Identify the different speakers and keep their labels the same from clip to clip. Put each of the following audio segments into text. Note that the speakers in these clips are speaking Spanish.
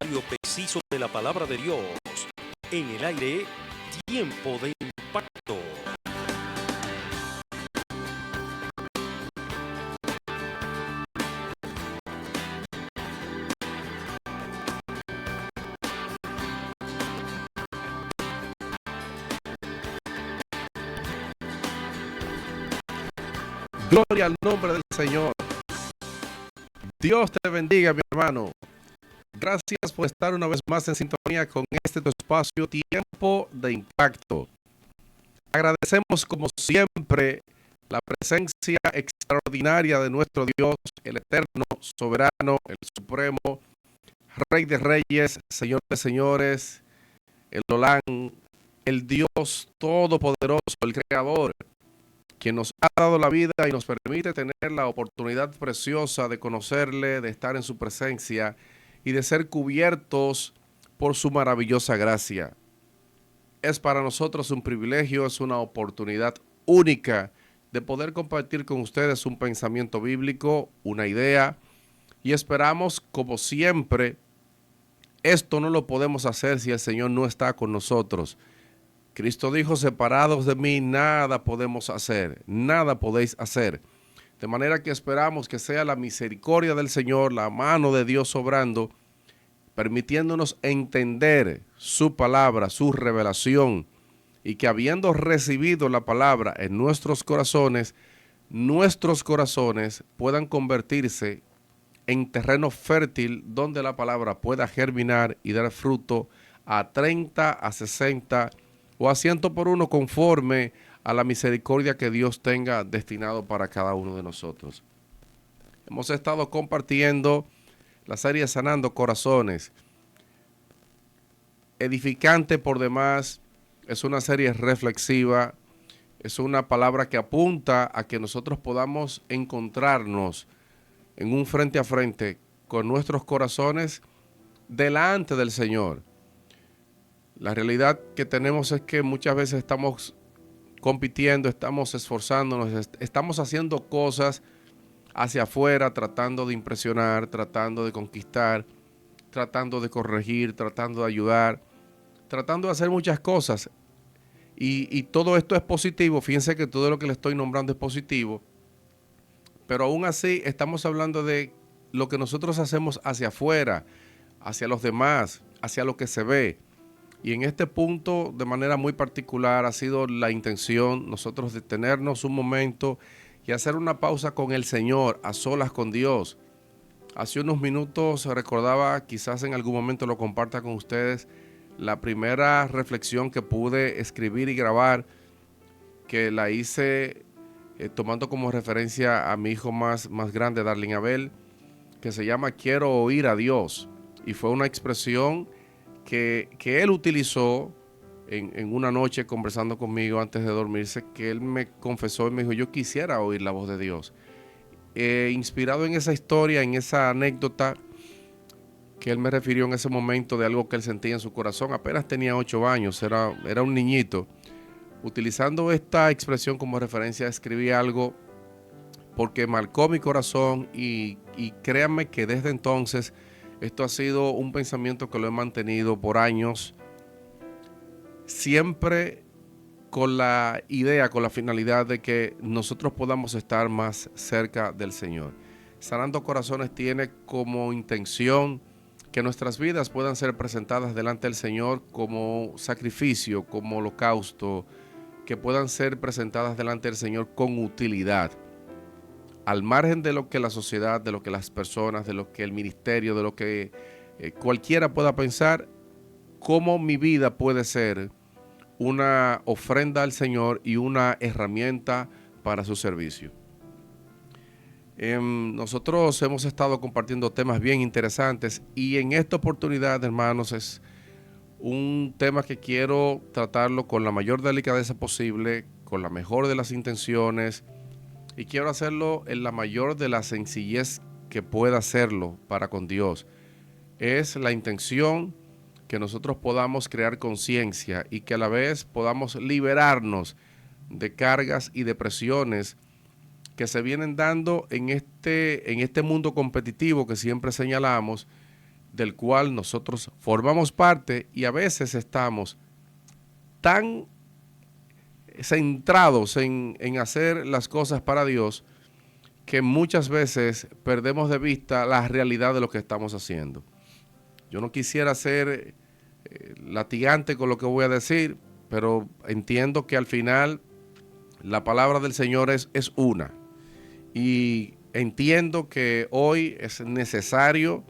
Speaker 1: comentario preciso de la palabra de Dios. En el aire, tiempo de impacto.
Speaker 2: Gloria al nombre del Señor. Dios te bendiga, mi hermano. Gracias por estar una vez más en sintonía con este tu espacio, Tiempo de Impacto. Agradecemos como siempre la presencia extraordinaria de nuestro Dios, el eterno, soberano, el supremo, Rey de reyes, Señor de señores, el Olán, el Dios todopoderoso, el Creador, quien nos ha dado la vida y nos permite tener la oportunidad preciosa de conocerle, de estar en su presencia y de ser cubiertos por su maravillosa gracia. Es para nosotros un privilegio, es una oportunidad única de poder compartir con ustedes un pensamiento bíblico, una idea, y esperamos, como siempre, esto no lo podemos hacer si el Señor no está con nosotros. Cristo dijo, separados de mí, nada podemos hacer, nada podéis hacer. De manera que esperamos que sea la misericordia del Señor, la mano de Dios obrando, permitiéndonos entender su palabra, su revelación, y que habiendo recibido la palabra en nuestros corazones puedan convertirse en terreno fértil donde la palabra pueda germinar y dar fruto a 30, a 60 o a 100 por uno, conforme a la misericordia que Dios tenga destinado para cada uno de nosotros. Hemos estado compartiendo la serie Sanando Corazones. Edificante por demás, es una serie reflexiva, es una palabra que apunta a que nosotros podamos encontrarnos en un frente a frente con nuestros corazones delante del Señor. La realidad que tenemos es que muchas veces estamos compitiendo, estamos esforzándonos, estamos haciendo cosas hacia afuera, tratando de impresionar, tratando de conquistar, tratando de corregir, tratando de ayudar, tratando de hacer muchas cosas. Y todo esto es positivo. Fíjense que todo lo que le estoy nombrando es positivo. Pero aún así estamos hablando de lo que nosotros hacemos hacia afuera, hacia los demás, hacia lo que se ve. Y en este punto, de manera muy particular, ha sido la intención nosotros detenernos un momento y hacer una pausa con el Señor, a solas con Dios. Hace unos minutos recordaba, quizás en algún momento lo comparta con ustedes, la primera reflexión que pude escribir y grabar, que la hice tomando como referencia a mi hijo más grande, Darling Abel, que se llama Quiero oír a Dios. Y fue una expresión que él utilizó en una noche conversando conmigo antes de dormirse, que él me confesó y me dijo, yo quisiera oír la voz de Dios. Inspirado en esa historia, en esa anécdota que él me refirió en ese momento de algo que él sentía en su corazón, apenas tenía 8 años, era un niñito. Utilizando esta expresión como referencia, escribí algo porque marcó mi corazón y créanme que desde entonces esto ha sido un pensamiento que lo he mantenido por años, siempre con la idea, con la finalidad de que nosotros podamos estar más cerca del Señor. Sanando Corazones tiene como intención que nuestras vidas puedan ser presentadas delante del Señor como sacrificio, como holocausto, que puedan ser presentadas delante del Señor con utilidad, al margen de lo que la sociedad, de lo que las personas, de lo que el ministerio, de lo que cualquiera pueda pensar, cómo mi vida puede ser una ofrenda al Señor y una herramienta para su servicio. Nosotros hemos estado compartiendo temas bien interesantes y en esta oportunidad, hermanos, es un tema que quiero tratarlo con la mayor delicadeza posible, con la mejor de las intenciones, y quiero hacerlo en la mayor de la sencillez que pueda hacerlo para con Dios. Es la intención que nosotros podamos crear conciencia y que a la vez podamos liberarnos de cargas y de presiones que se vienen dando en este mundo competitivo que siempre señalamos, del cual nosotros formamos parte, y a veces estamos tan centrados en hacer las cosas para Dios que muchas veces perdemos de vista la realidad de lo que estamos haciendo. Yo no quisiera ser latigante con lo que voy a decir, pero entiendo que al final la palabra del Señor es una. Y entiendo que hoy es necesario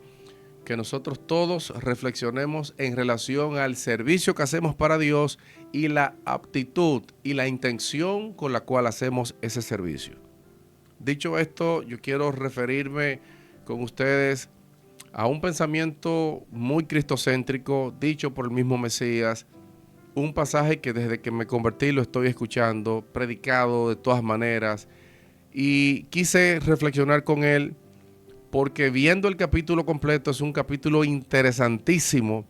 Speaker 2: que nosotros todos reflexionemos en relación al servicio que hacemos para Dios y la aptitud y la intención con la cual hacemos ese servicio. Dicho esto, yo quiero referirme con ustedes a un pensamiento muy cristocéntrico dicho por el mismo Mesías, un pasaje que desde que me convertí lo estoy escuchando, predicado de todas maneras, y quise reflexionar con él porque viendo el capítulo completo es un capítulo interesantísimo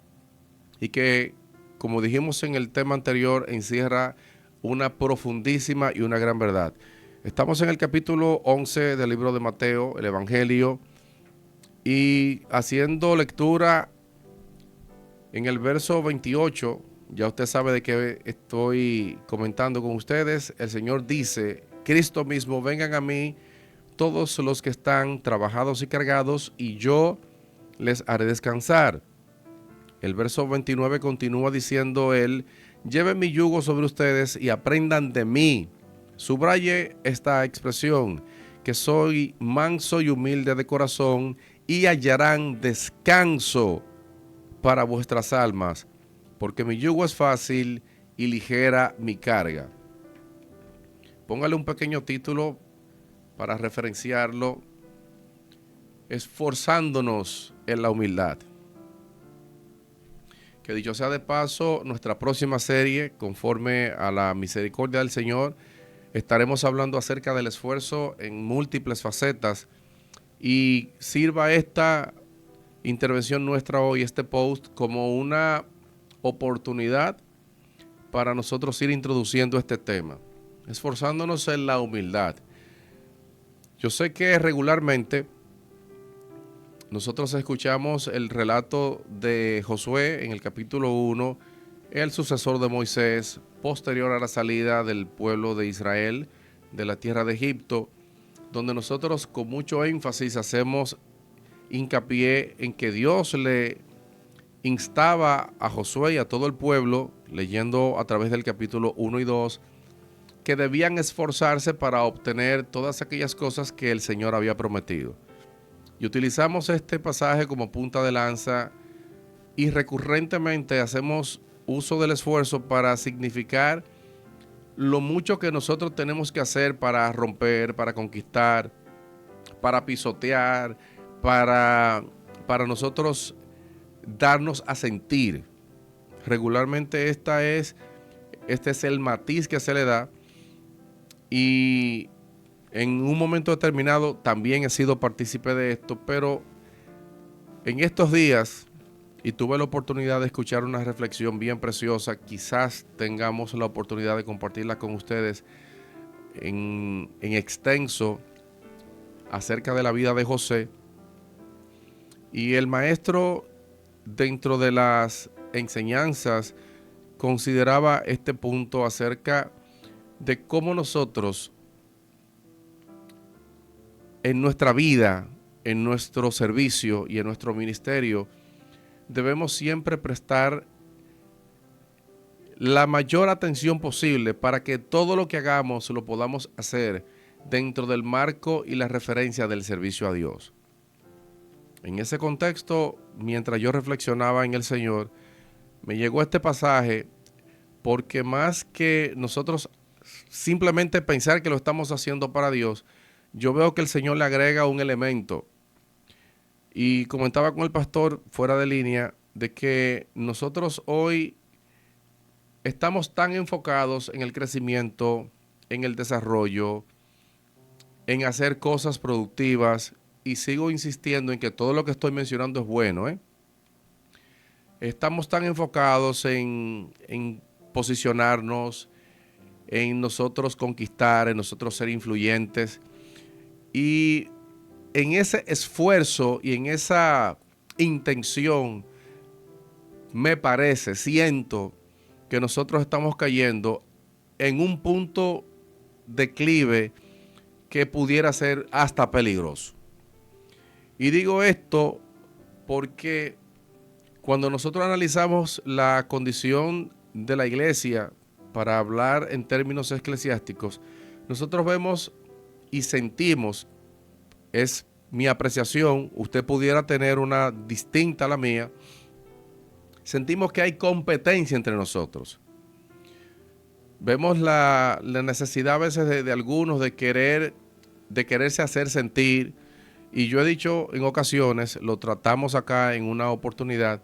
Speaker 2: y que, como dijimos en el tema anterior, encierra una profundísima y una gran verdad. Estamos en el capítulo 11 del libro de Mateo, el Evangelio, y haciendo lectura en el verso 28, ya usted sabe de qué estoy comentando con ustedes. El Señor dice: Cristo mismo, vengan a mí todos los que están trabajados y cargados, y yo les haré descansar. El verso 29 continúa diciendo él: lleven mi yugo sobre ustedes y aprendan de mí. Subraye esta expresión, que soy manso y humilde de corazón, y hallarán descanso para vuestras almas, porque mi yugo es fácil y ligera mi carga. Póngale un pequeño título para referenciarlo: esforzándonos en la humildad. Que dicho sea de paso, nuestra próxima serie, conforme a la misericordia del Señor, estaremos hablando acerca del esfuerzo en múltiples facetas, y sirva esta intervención nuestra hoy, este post, como una oportunidad para nosotros ir introduciendo este tema, esforzándonos en la humildad. Yo sé que regularmente nosotros escuchamos el relato de Josué en el capítulo 1, el sucesor de Moisés, posterior a la salida del pueblo de Israel de la tierra de Egipto, donde nosotros con mucho énfasis hacemos hincapié en que Dios le instaba a Josué y a todo el pueblo, leyendo a través del capítulo 1 y 2, que debían esforzarse para obtener todas aquellas cosas que el Señor había prometido. Y utilizamos este pasaje como punta de lanza, y recurrentemente hacemos uso del esfuerzo para significar lo mucho que nosotros tenemos que hacer para romper, para conquistar, para pisotear, para nosotros darnos a sentir. Regularmente este es el matiz que se le da, y en un momento determinado también he sido partícipe de esto, pero en estos días, y tuve la oportunidad de escuchar una reflexión bien preciosa, quizás tengamos la oportunidad de compartirla con ustedes en extenso, acerca de la vida de José. Y el maestro, dentro de las enseñanzas, consideraba este punto acerca de cómo nosotros en nuestra vida, en nuestro servicio y en nuestro ministerio, debemos siempre prestar la mayor atención posible para que todo lo que hagamos lo podamos hacer dentro del marco y la referencia del servicio a Dios. En ese contexto, mientras yo reflexionaba en el Señor, me llegó este pasaje, porque más que nosotros simplemente pensar que lo estamos haciendo para Dios, yo veo que el Señor le agrega un elemento. Y comentaba con el pastor fuera de línea de que nosotros hoy estamos tan enfocados en el crecimiento, en el desarrollo, en hacer cosas productivas, y sigo insistiendo en que todo lo que estoy mencionando es bueno, Estamos tan enfocados en posicionarnos, en nosotros conquistar, en nosotros ser influyentes, y en ese esfuerzo y en esa intención, me parece, siento que nosotros estamos cayendo en un punto declive que pudiera ser hasta peligroso. Y digo esto porque cuando nosotros analizamos la condición de la iglesia, para hablar en términos eclesiásticos, nosotros vemos y sentimos, es mi apreciación, usted pudiera tener una distinta a la mía, sentimos que hay competencia entre nosotros. Vemos la necesidad a veces de algunos de quererse hacer sentir, y yo he dicho en ocasiones, lo tratamos acá en una oportunidad,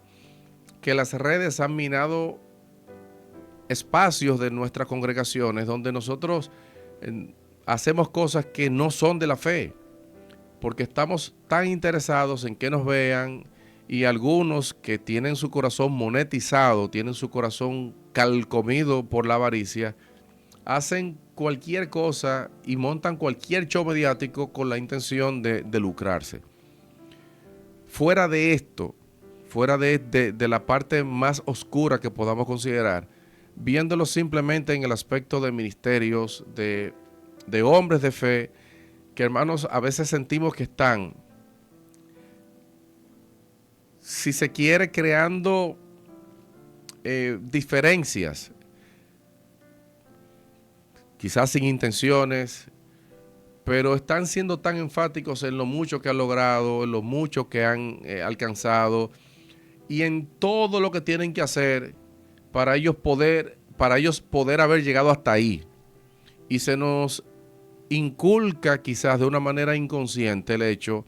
Speaker 2: que las redes han minado espacios de nuestras congregaciones donde nosotros hacemos cosas que no son de la fe, porque estamos tan interesados en que nos vean, y algunos que tienen su corazón monetizado, tienen su corazón calcomido por la avaricia, hacen cualquier cosa y montan cualquier show mediático con la intención de lucrarse. Fuera de esto, fuera de la parte más oscura que podamos considerar, viéndolo simplemente en el aspecto de ministerios, de hombres de fe, que hermanos a veces sentimos que están, si se quiere, creando diferencias, quizás sin intenciones, pero están siendo tan enfáticos en lo mucho que han logrado, en lo mucho que han alcanzado y en todo lo que tienen que hacer para ellos poder haber llegado hasta ahí. Y se nos inculca quizás de una manera inconsciente el hecho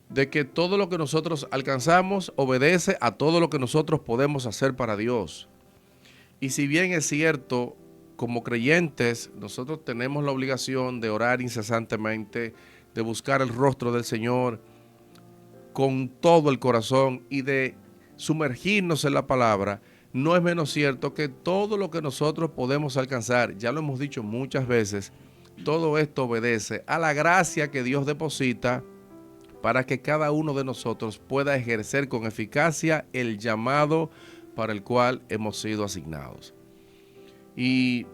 Speaker 2: de que todo lo que nosotros alcanzamos obedece a todo lo que nosotros podemos hacer para Dios. Y si bien es cierto, como creyentes, nosotros tenemos la obligación de orar incesantemente, de buscar el rostro del Señor con todo el corazón y de sumergirnos en la palabra, no es menos cierto que todo lo que nosotros podemos alcanzar, ya lo hemos dicho muchas veces, todo esto obedece a la gracia que Dios deposita para que cada uno de nosotros pueda ejercer con eficacia el llamado para el cual hemos sido asignados. Y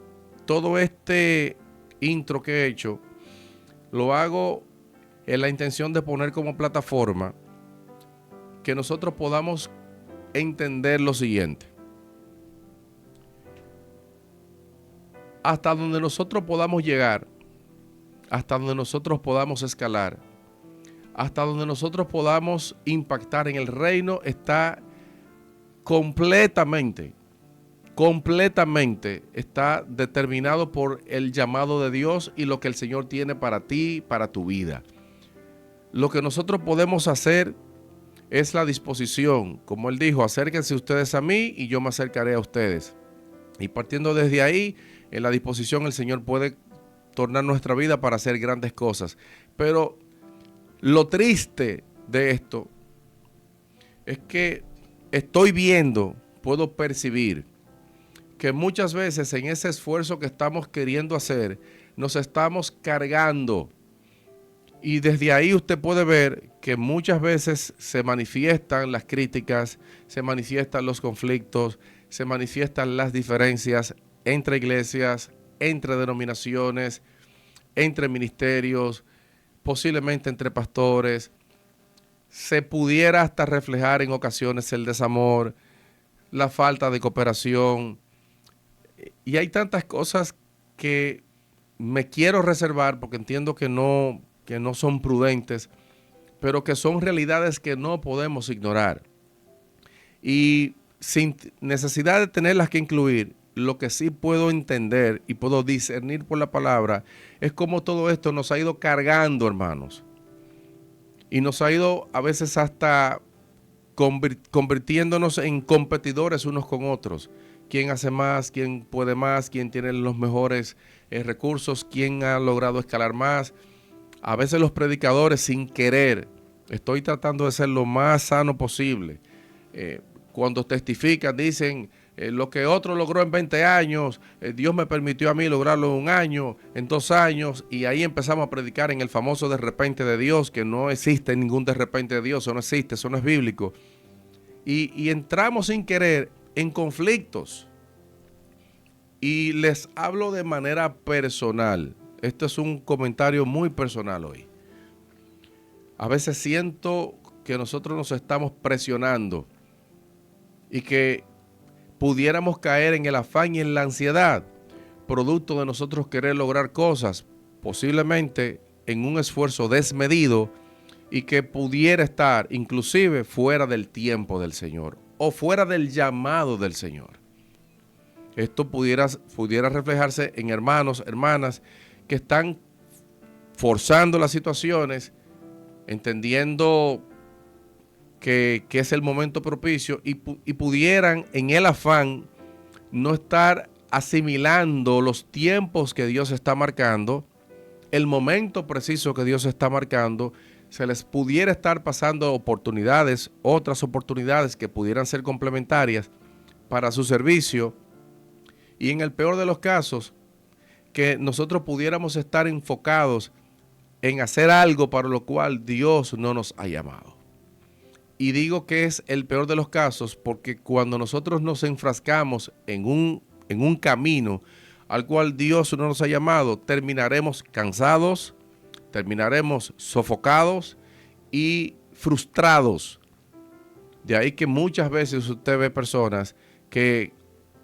Speaker 2: todo este intro que he hecho, lo hago en la intención de poner como plataforma que nosotros podamos entender lo siguiente. Hasta donde nosotros podamos llegar, hasta donde nosotros podamos escalar, hasta donde nosotros podamos impactar en el reino, está completamente está determinado por el llamado de Dios y lo que el Señor tiene para ti, para tu vida. Lo que nosotros podemos hacer es la disposición. Como Él dijo, acérquense ustedes a mí y yo me acercaré a ustedes. Y partiendo desde ahí, en la disposición, el Señor puede tornar nuestra vida para hacer grandes cosas. Pero lo triste de esto es que puedo percibir que muchas veces en ese esfuerzo que estamos queriendo hacer, nos estamos cargando. Y desde ahí usted puede ver que muchas veces se manifiestan las críticas, se manifiestan los conflictos, se manifiestan las diferencias entre iglesias, entre denominaciones, entre ministerios, posiblemente entre pastores. Se pudiera hasta reflejar en ocasiones el desamor, la falta de cooperación. Y hay tantas cosas que me quiero reservar porque entiendo que no son prudentes, pero que son realidades que no podemos ignorar. Y sin necesidad de tenerlas que incluir, lo que sí puedo entender y puedo discernir por la palabra es cómo todo esto nos ha ido cargando, hermanos. Y nos ha ido a veces hasta convirtiéndonos en competidores unos con otros. ¿Quién hace más? ¿Quién puede más? ¿Quién tiene los mejores recursos? ¿Quién ha logrado escalar más? A veces los predicadores, sin querer, estoy tratando de ser lo más sano posible. Cuando testifican, dicen, Lo que otro logró en 20 años, Dios me permitió a mí lograrlo en un año, en 2 años, y ahí empezamos a predicar en el famoso de repente de Dios, que no existe ningún de repente de Dios, eso no existe, eso no es bíblico. Y entramos sin querer en conflictos. Y les hablo de manera personal. Esto es un comentario muy personal hoy. A veces siento que nosotros nos estamos presionando y que pudiéramos caer en el afán y en la ansiedad, producto de nosotros querer lograr cosas, posiblemente en un esfuerzo desmedido y que pudiera estar inclusive fuera del tiempo del Señor o fuera del llamado del Señor. Esto pudiera reflejarse en hermanos, hermanas que están forzando las situaciones, entendiendo que es el momento propicio y pudieran en el afán no estar asimilando los tiempos que Dios está marcando, el momento preciso que Dios está marcando, se les pudiera estar pasando oportunidades, otras oportunidades que pudieran ser complementarias para su servicio y en el peor de los casos, que nosotros pudiéramos estar enfocados en hacer algo para lo cual Dios no nos ha llamado. Y digo que es el peor de los casos porque cuando nosotros nos enfrascamos en un camino al cual Dios no nos ha llamado, terminaremos cansados, terminaremos sofocados y frustrados. De ahí que muchas veces usted ve personas que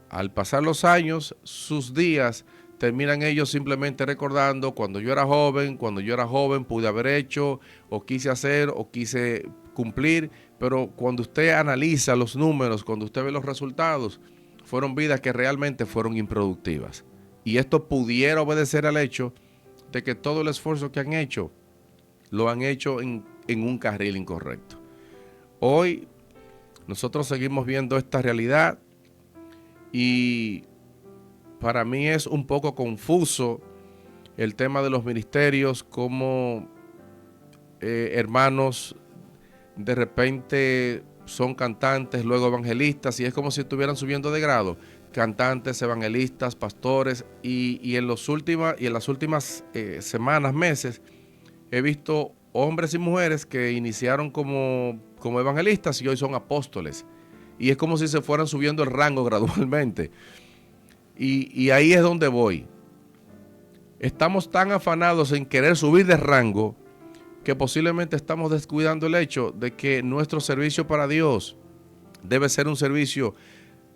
Speaker 2: al pasar los años, sus días terminan ellos simplemente recordando cuando yo era joven pude haber hecho o quise hacer o quise cumplir, pero cuando usted analiza los números, cuando usted ve los resultados, fueron vidas que realmente fueron improductivas. Y esto pudiera obedecer al hecho de que todo el esfuerzo que han hecho, lo han hecho en un carril incorrecto. Hoy nosotros seguimos viendo esta realidad y para mí es un poco confuso el tema de los ministerios, como hermanos de repente son cantantes, luego evangelistas, y es como si estuvieran subiendo de grado, cantantes, evangelistas, pastores, y en las últimas semanas, meses, he visto hombres y mujeres que iniciaron como evangelistas y hoy son apóstoles, y es como si se fueran subiendo el rango gradualmente, y ahí es donde voy. Estamos tan afanados en querer subir de rango que posiblemente estamos descuidando el hecho de que nuestro servicio para Dios debe ser un servicio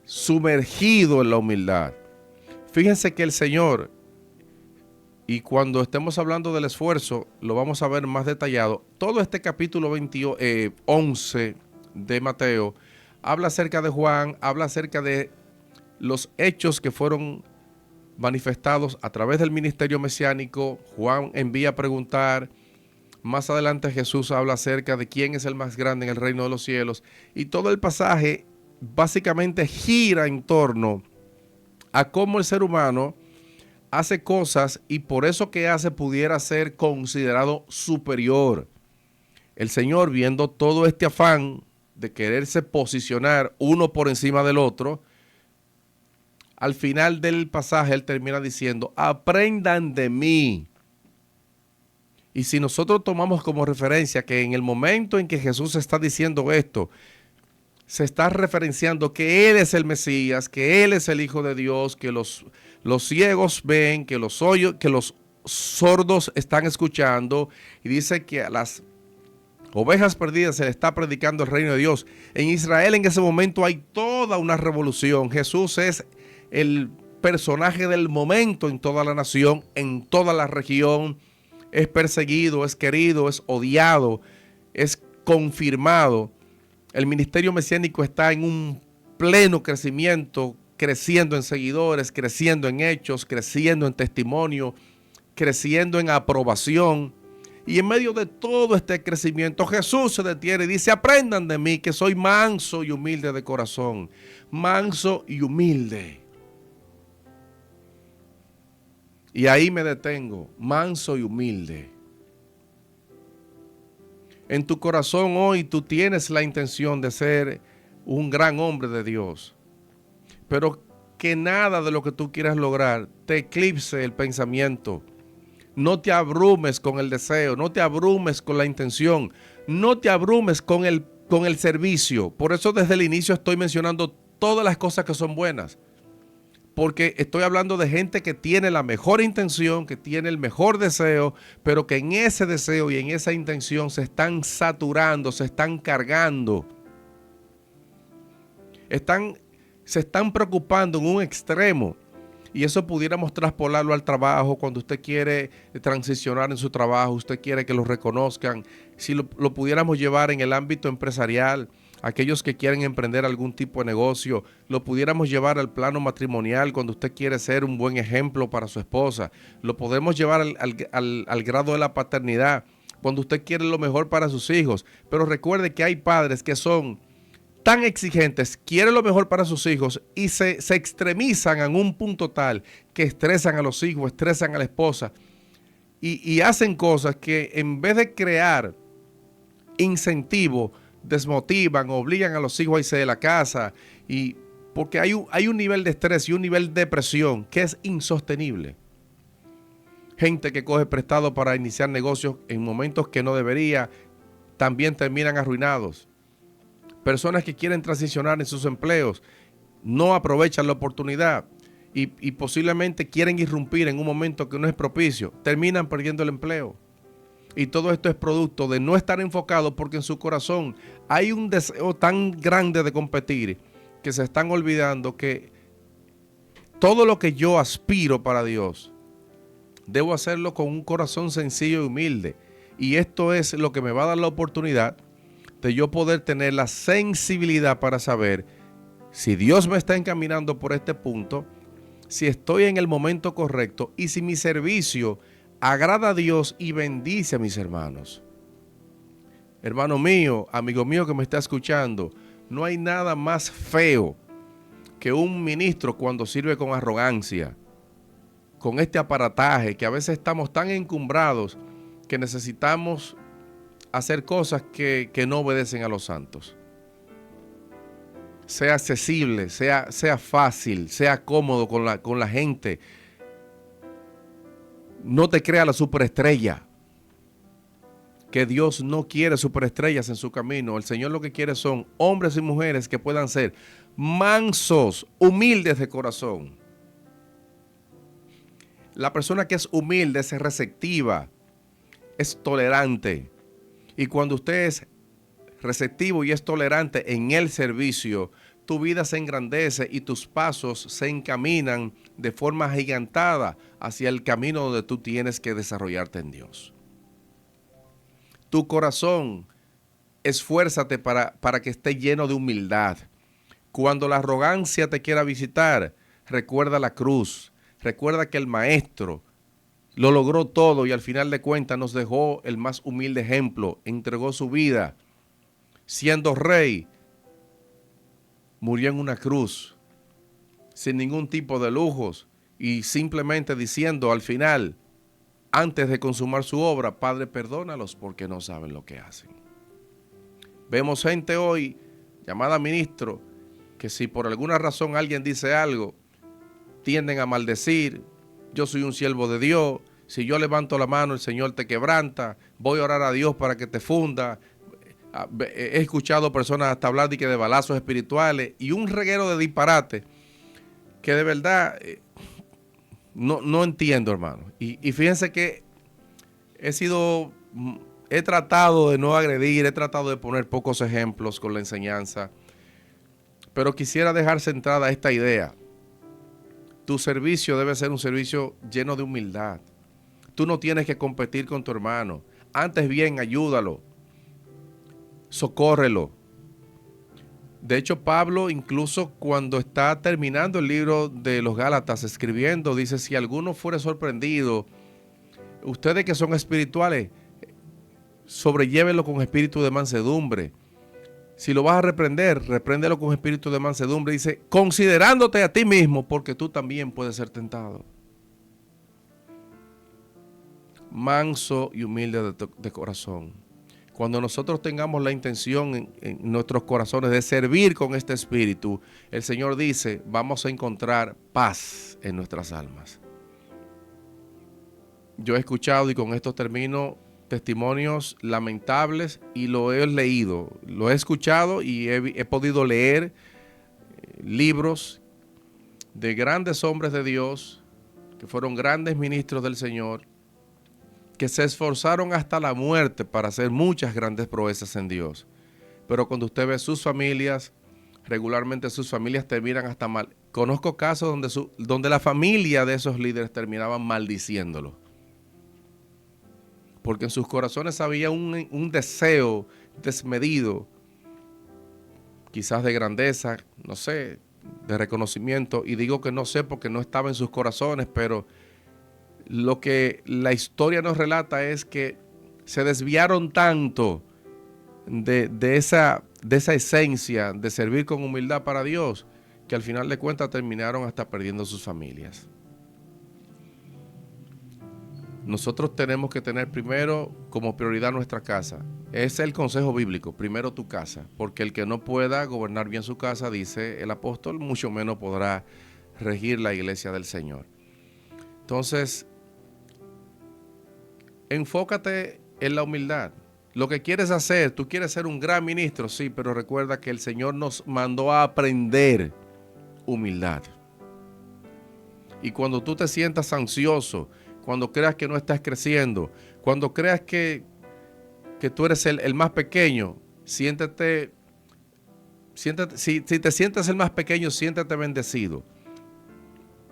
Speaker 2: sumergido en la humildad. Fíjense que el Señor, y cuando estemos hablando del esfuerzo, lo vamos a ver más detallado. Todo este capítulo 11 de Mateo habla acerca de Juan, habla acerca de los hechos que fueron manifestados a través del ministerio mesiánico. Juan envía a preguntar. Más adelante Jesús habla acerca de quién es el más grande en el reino de los cielos. Y todo el pasaje básicamente gira en torno a cómo el ser humano hace cosas y por eso que hace pudiera ser considerado superior. El Señor, viendo todo este afán de quererse posicionar uno por encima del otro, al final del pasaje él termina diciendo: aprendan de mí. Y si nosotros tomamos como referencia que en el momento en que Jesús está diciendo esto, se está referenciando que Él es el Mesías, que Él es el Hijo de Dios, que los ciegos ven, que los sordos están escuchando, y dice que a las ovejas perdidas se le está predicando el reino de Dios. En Israel en ese momento hay toda una revolución. Jesús es el personaje del momento en toda la nación, en toda la región. Es perseguido, es querido, es odiado, es confirmado. El ministerio mesiánico está en un pleno crecimiento, creciendo en seguidores, creciendo en hechos, creciendo en testimonio, creciendo en aprobación. Y en medio de todo este crecimiento, Jesús se detiene y dice: aprendan de mí, que soy manso y humilde de corazón. Manso y humilde. Y ahí me detengo, manso y humilde. En tu corazón hoy tú tienes la intención de ser un gran hombre de Dios. pero que nada de lo que tú quieras lograr te eclipse el pensamiento. No te abrumes con el deseo, no te abrumes con la intención, no te abrumes con el servicio. Por eso desde el inicio estoy mencionando todas las cosas que son buenas. Porque estoy hablando de gente que tiene la mejor intención, que tiene el mejor deseo, pero que en ese deseo y en esa intención se están saturando, se están cargando. Se están preocupando en un extremo. Y eso pudiéramos traspolarlo al trabajo, cuando usted quiere transicionar en su trabajo, usted quiere que lo reconozcan. Si lo pudiéramos llevar en el ámbito empresarial, aquellos que quieren emprender algún tipo de negocio, lo pudiéramos llevar al plano matrimonial, cuando usted quiere ser un buen ejemplo para su esposa. Lo podemos llevar al grado de la paternidad, cuando usted quiere lo mejor para sus hijos. Pero recuerde que hay padres que son tan exigentes, quieren lo mejor para sus hijos y se extremizan en un punto tal que estresan a los hijos, estresan a la esposa y hacen cosas que en vez de crear incentivo, desmotivan, obligan a los hijos a irse de la casa, y porque hay un nivel de estrés y un nivel de presión que es insostenible. Gente que coge prestado para iniciar negocios en momentos que no debería, también terminan arruinados. Personas que quieren transicionar en sus empleos no aprovechan la oportunidad y posiblemente quieren irrumpir en un momento que no es propicio, terminan perdiendo el empleo. Y todo esto es producto de no estar enfocado, porque en su corazón hay un deseo tan grande de competir que se están olvidando que todo lo que yo aspiro para Dios, debo hacerlo con un corazón sencillo y humilde. Y esto es lo que me va a dar la oportunidad de yo poder tener la sensibilidad para saber si Dios me está encaminando por este punto, si estoy en el momento correcto y si mi servicio agrada a Dios y bendice a mis hermanos. Hermano mío, amigo mío que me está escuchando, no hay nada más feo que un ministro cuando sirve con arrogancia, con este aparataje, que a veces estamos tan encumbrados que necesitamos hacer cosas que no obedecen a los santos. Sea accesible, sea fácil, sea cómodo con la gente. No te crea la superestrella. Que Dios no quiere superestrellas en su camino. El Señor lo que quiere son hombres y mujeres que puedan ser mansos, humildes de corazón. La persona que es humilde es receptiva, es tolerante. Y cuando usted es receptivo y es tolerante en el servicio, tu vida se engrandece y tus pasos se encaminan de forma agigantada hacia el camino donde tú tienes que desarrollarte en Dios. Tu corazón, esfuérzate para que esté lleno de humildad. Cuando la arrogancia te quiera visitar, recuerda la cruz, recuerda que el Maestro lo logró todo y al final de cuentas nos dejó el más humilde ejemplo. Entregó su vida. Siendo rey, murió en una cruz, sin ningún tipo de lujos y simplemente diciendo al final, antes de consumar su obra, Padre, perdónalos porque no saben lo que hacen. Vemos gente hoy llamada ministro que si por alguna razón alguien dice algo, tienden a maldecir. Yo soy un siervo de Dios. Si yo levanto la mano, el Señor te quebranta. Voy a orar a Dios para que te funda. He escuchado personas hasta hablar de balazos espirituales y un reguero de disparate que de verdad no entiendo, hermano. Y fíjense que he tratado de no agredir, he tratado de poner pocos ejemplos con la enseñanza, pero quisiera dejar centrada esta idea. Tu servicio debe ser un servicio lleno de humildad. Tú no tienes que competir con tu hermano. Antes bien, ayúdalo. Socórrelo. De hecho, Pablo, incluso cuando está terminando el libro de los Gálatas, escribiendo, dice, si alguno fuere sorprendido, ustedes que son espirituales, sobrellévenlo con espíritu de mansedumbre. Si lo vas a reprender, repréndelo con espíritu de mansedumbre. Dice, considerándote a ti mismo, porque tú también puedes ser tentado. Manso y humilde de corazón. Cuando nosotros tengamos la intención en nuestros corazones de servir con este espíritu, el Señor dice, vamos a encontrar paz en nuestras almas. Yo he escuchado, y con esto termino, testimonios lamentables, y lo he leído, lo he escuchado y he podido leer libros de grandes hombres de Dios, que fueron grandes ministros del Señor, que se esforzaron hasta la muerte para hacer muchas grandes proezas en Dios. Pero cuando usted ve sus familias, regularmente sus familias terminan hasta mal. Conozco casos donde la familia de esos líderes terminaban maldiciéndolo. Porque en sus corazones había un deseo desmedido, quizás de grandeza, no sé, de reconocimiento. Y digo que no sé porque no estaba en sus corazones, pero lo que la historia nos relata es que se desviaron tanto de esa esencia de servir con humildad para Dios, que al final de cuentas terminaron hasta perdiendo sus familias. Nosotros tenemos que tener primero como prioridad nuestra casa. Ese es el consejo bíblico, primero tu casa, porque el que no pueda gobernar bien su casa, dice el apóstol, mucho menos podrá regir la iglesia del Señor. Entonces, enfócate en la humildad. Lo que quieres hacer, tú quieres ser un gran ministro, sí, pero recuerda que el Señor nos mandó a aprender humildad. Y cuando tú te sientas ansioso, cuando creas que no estás creciendo, cuando creas que tú eres el más pequeño, siéntete, si te sientes el más pequeño, siéntete bendecido.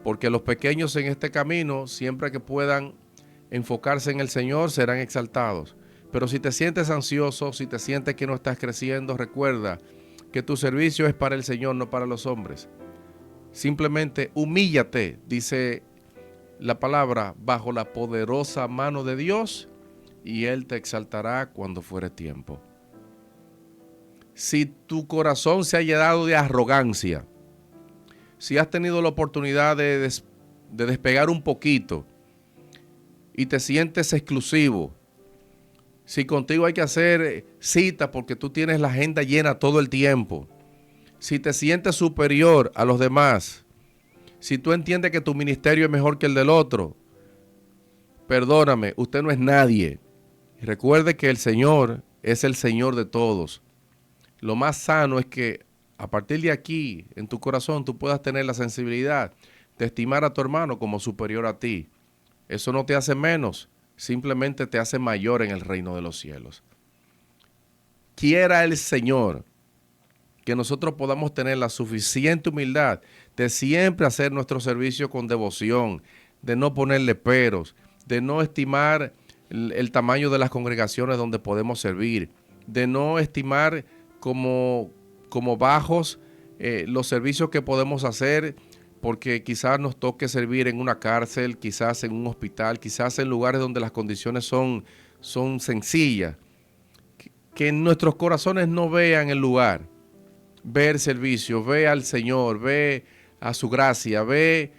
Speaker 2: Porque los pequeños en este camino, siempre que puedan enfocarse en el Señor, serán exaltados. Pero si te sientes ansioso, si te sientes que no estás creciendo, recuerda que tu servicio es para el Señor, no para los hombres. Simplemente humíllate, dice la palabra, bajo la poderosa mano de Dios, y Él te exaltará cuando fuere tiempo. Si tu corazón se ha llenado de arrogancia, si has tenido la oportunidad de despegar un poquito y te sientes exclusivo, si contigo hay que hacer cita porque tú tienes la agenda llena todo el tiempo, si te sientes superior a los demás, si tú entiendes que tu ministerio es mejor que el del otro, perdóname, usted no es nadie. Recuerde que el Señor es el Señor de todos. Lo más sano es que a partir de aquí, en tu corazón, tú puedas tener la sensibilidad de estimar a tu hermano como superior a ti. Eso no te hace menos, simplemente te hace mayor en el reino de los cielos. Quiera el Señor que nosotros podamos tener la suficiente humildad de siempre hacer nuestro servicio con devoción, de no ponerle peros, de no estimar el tamaño de las congregaciones donde podemos servir, de no estimar como bajos los servicios que podemos hacer, porque quizás nos toque servir en una cárcel, quizás en un hospital, quizás en lugares donde las condiciones son sencillas. Que en nuestros corazones no vean el lugar, ve el servicio, ve al Señor, ve a su gracia, ve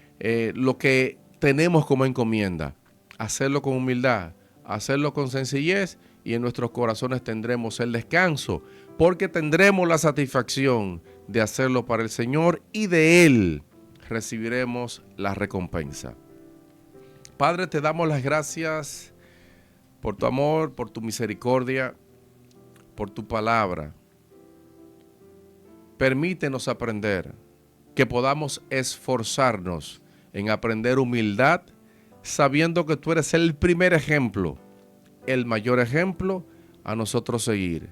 Speaker 2: lo que tenemos como encomienda. Hacerlo con humildad, hacerlo con sencillez, y en nuestros corazones tendremos el descanso, porque tendremos la satisfacción de hacerlo para el Señor y de Él recibiremos la recompensa. Padre, te damos las gracias por tu amor, por tu misericordia, por tu palabra. Permítenos aprender, que podamos esforzarnos en aprender humildad, sabiendo que tú eres el primer ejemplo, el mayor ejemplo a nosotros seguir.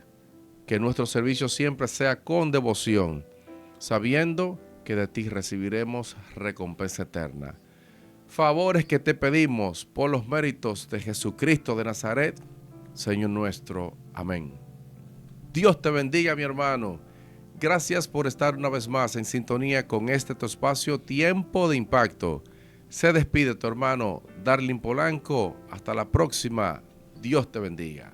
Speaker 2: Que nuestro servicio siempre sea con devoción, sabiendo que de ti recibiremos recompensa eterna. Favores que te pedimos por los méritos de Jesucristo de Nazaret, Señor nuestro. Amén. Dios te bendiga, mi hermano. Gracias por estar una vez más en sintonía con este tu espacio, Tiempo de Impacto. Se despide tu hermano Darlin Polanco. Hasta la próxima. Dios te bendiga.